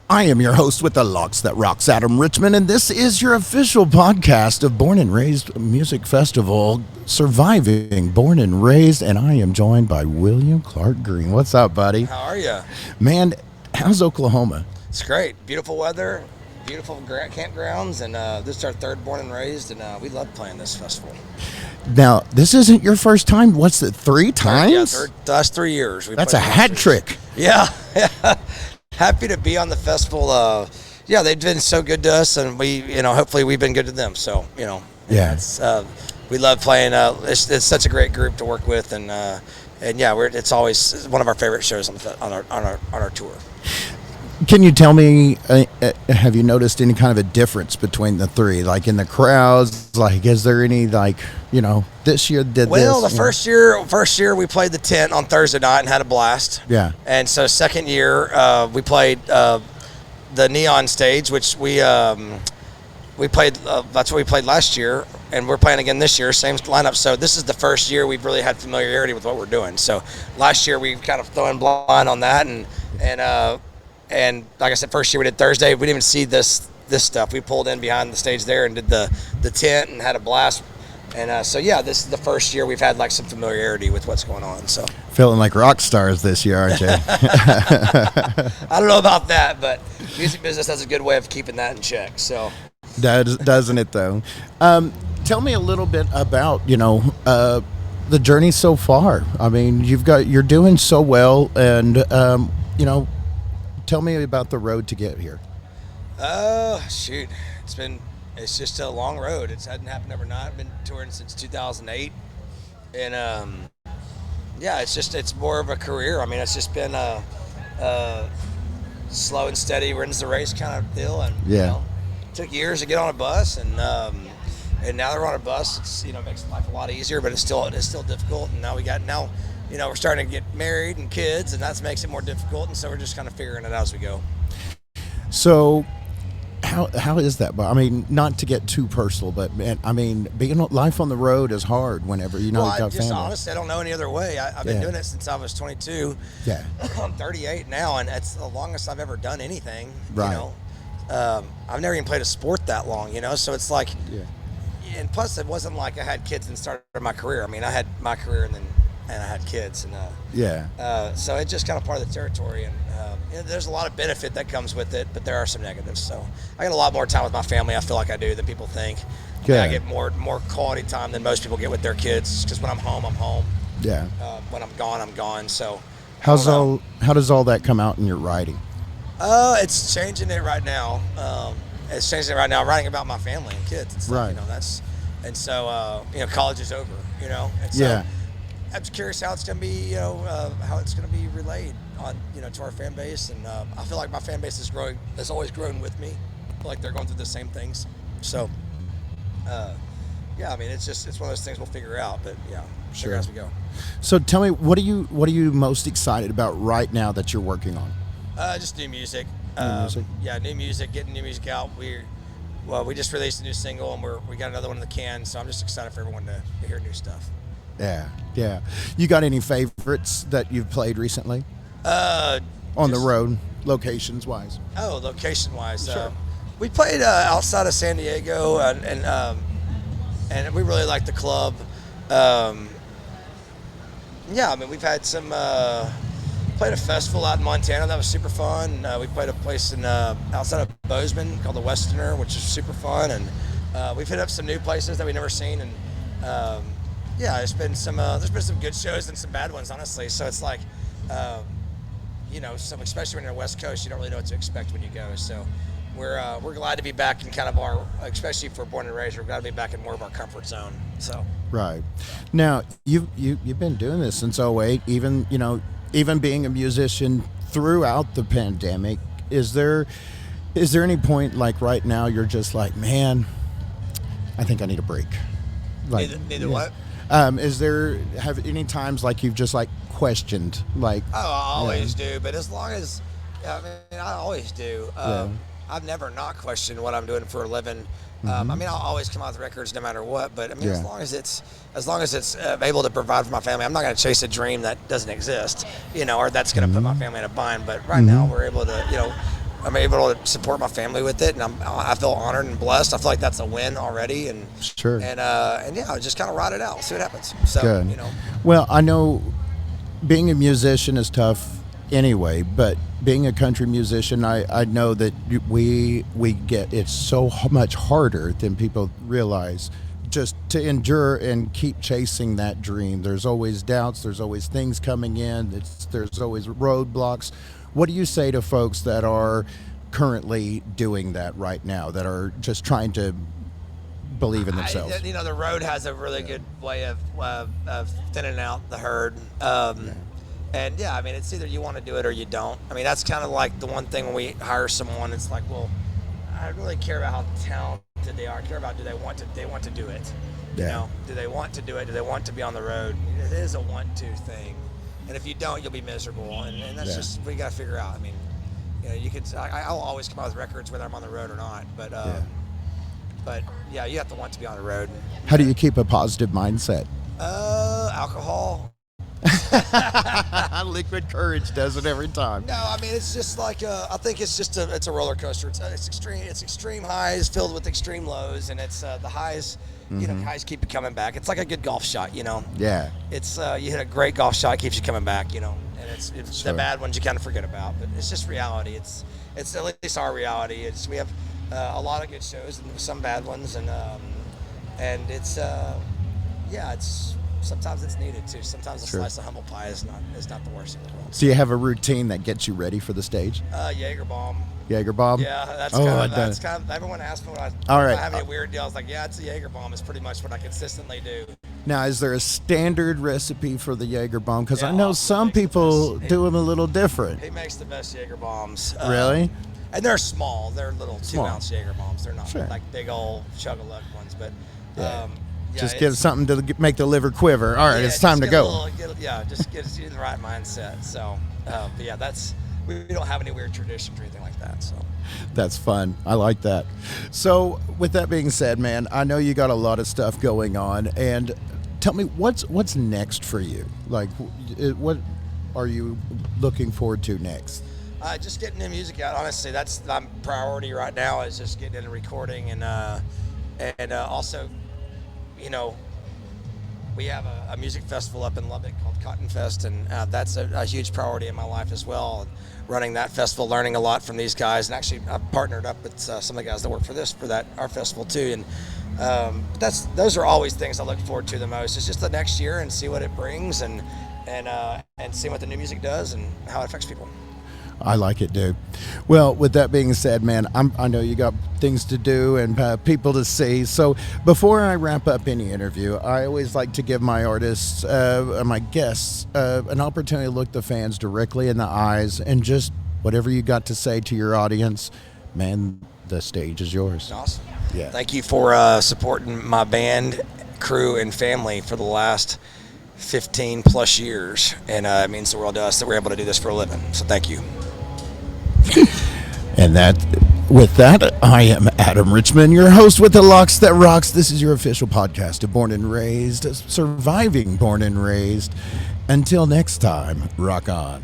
I am your host with the locks that rocks, Adam Richmond, and this is your official podcast of Born and Raised Music Festival, Surviving Born and Raised, and I am joined by William Clark Green. What's up, buddy? How are you? Man, how's Oklahoma? It's great. Beautiful weather, beautiful campgrounds, and this is our third Born and Raised, and we love playing this festival. Now, this isn't your first time. What's it, three times? Yeah, last 3 years. That's a hat trick. Yeah. Happy to be on the festival. Yeah, they've been so good to us, and hopefully we've been good to them. So, yeah, it's, we love playing. It's such a great group to work with, and yeah, it's always one of our favorite shows on our tour. Can you tell me, have you noticed any kind of a difference between the three? Like in the crowds, like is there any this year did well, this? Well, the first year we played the tent on Thursday night and had a blast. Yeah. And so second year we played the Neon stage, which we played. That's what we played last year, and we're playing again this year, same lineup. So this is the first year we've really had familiarity with what we're doing. So last year we kind of thrown blind on that, and like I said, first year we did Thursday. We didn't even see this stuff. We pulled in behind the stage there and did the tent and had a blast. And so yeah, this is the first year we've had like some familiarity with what's going on. So feeling like rock stars this year, aren't you? I don't know about that, but music business has a good way of keeping that in check. So doesn't it though? Tell me a little bit about the journey so far. I mean, you're doing so well, and tell me about the road to get here. Shoot. It's just a long road. It hadn't happened overnight. I've been touring since 2008. And, yeah, it's more of a career. I mean, it's just been a slow and steady, wins the race kind of deal. And, took years to get on a bus. And now they're on a bus. It's, makes life a lot easier, but it's still difficult. And now we're starting to get married and kids, and that makes it more difficult, and so we're just kind of figuring it out as we go. So how is that? I mean, not to get too personal, but man, I mean, life on the road is hard whenever you've got family. Honestly, I don't know any other way. I've been doing it since I was 22. Yeah. I'm 38 now, and it's the longest I've ever done anything. Right. I've never even played a sport that long, so it's like, and plus it wasn't like I had kids and started my career. I mean, I had my career and I had kids, and so it's just kind of part of the territory, and there's a lot of benefit that comes with it, but there are some negatives. So I get a lot more time with my family, I feel like I do, than people think. I get more quality time than most people get with their kids, because when I'm home, I'm home. Yeah. When I'm gone, I'm gone. So how does all that come out in your writing? It's changing it right now. I'm writing about my family and kids and stuff. Right. College is over. And so, I'm just curious how it's going to be, how it's going to be relayed on, to our fan base. And I feel like my fan base has always grown with me. I feel like they're going through the same things. So, I mean, it's one of those things we'll figure out. But sure, as we go. So tell me, what are you most excited about right now that you're working on? Just new music. New music, getting new music out. We just released a new single, and we got another one in the can. So I'm just excited for everyone to hear new stuff. Yeah. You got any favorites that you've played recently? On the road, locations-wise. Oh, location-wise. Sure. We played outside of San Diego, and we really liked the club. I mean, we've had some... played a festival out in Montana that was super fun. We played a place outside of Bozeman called the Westerner, which is super fun. And we've hit up some new places that we've never seen, and there's been some good shows and some bad ones, honestly. So it's like, especially when you're on the West Coast, you don't really know what to expect when you go. So we're glad to be back in kind of especially for Born and Raised, we're glad to be back in more of our comfort zone. So right now, you've been doing this since '08, even being a musician throughout the pandemic. Is there any point like right now you're just like, man, I think I need a break? Like, neither what? Have any times like you've just like questioned like? Oh, I always do, but as long as, I always do. I've never not questioned what I'm doing for a living. I mean, I'll always come out with records no matter what, but I mean, as long as it's able to provide for my family, I'm not going to chase a dream that doesn't exist, or that's going to put my family in a bind. But right now we're able to, I'm able to support my family with it, and I feel honored and blessed. I feel like that's a win already, Sure. and yeah, just kind of ride it out, see what happens. So Good. Well, I know being a musician is tough anyway, but being a country musician, I know that we get it's so much harder than people realize just to endure and keep chasing that dream. There's always doubts, there's always things coming in, there's always roadblocks. What do you say to folks that are currently doing that right now, that are just trying to believe in themselves? The road has a really good way of thinning out the herd. And yeah, I mean, it's either you want to do it or you don't. I mean, that's kind of like the one thing when we hire someone. It's like, well, I really care about how talented they are. I care about do they want to do it. Yeah. Do they want to do it? Do they want to be on the road? It is a 1-2 thing, and if you don't, you'll be miserable. And that's just we got to figure out. I mean, you could. I'll always come out with records whether I'm on the road or not. But yeah, you have to want to be on the road. How do you keep a positive mindset? Alcohol. Liquid courage does it every time. No, I mean it's just like I think it's just it's a roller coaster. It's extreme highs filled with extreme lows, and it's the highs. Highs keep you coming back. It's like a good golf shot. Yeah. It's you hit a great golf shot, it keeps you coming back. And it's Sure. the bad ones you kind of forget about, but it's just reality. It's at least our reality. We have a lot of good shows and some bad ones, and it's it's. Sometimes it's needed too. Sometimes a Sure. slice of humble pie is not the worst in the world. So you have a routine that gets you ready for the stage? Jaeger bomb. Jaeger bomb? Yeah, that's kind of everyone asks me All right. if I have any weird deals. Like, yeah, it's a Jaeger bomb. It's pretty much what I consistently do. Now, is there a standard recipe for the Jaeger bomb? Because Yeah, I know Austin some makes the people best. do them a little different. He makes the best Jaeger bombs. Really? And they're small. They're little Small. 2-ounce Jaeger bombs. They're not Sure. like big old chug-a-lug ones, but Yeah. yeah, Just give something to make the liver quiver. All right, it's time to go. Just get you in the right mindset. So, but yeah, we don't have any weird traditions or anything like that. So. That's fun. I like that. So, with that being said, man, I know you got a lot of stuff going on, and tell me what's next for you. Like, what are you looking forward to next? Just getting the music out. Honestly, that's my priority right now. Is just getting into recording and also, we have a music festival up in Lubbock called Cotton Fest, and that's a huge priority in my life as well. Running that festival, learning a lot from these guys, and actually I've partnered up with some of the guys that work for our festival too. And those are always things I look forward to the most. It's just the next year and see what it brings, and see what the new music does and how it affects people. I like it, dude. Well, with that being said, man, I know you got things to do and people to see. So before I wrap up any interview, I always like to give my artists, my guests, an opportunity to look the fans directly in the eyes and just whatever you got to say to your audience, man, the stage is yours. Awesome. Yeah. Thank you for supporting my band, crew, and family for the last 15 plus years, and it means the world to us that we're able to do this for a living. So thank you. And with that, I am Adam Richmond, your host with the Locks That Rocks. This is your official podcast of Born and Raised, surviving Born and Raised. Until next time, rock on.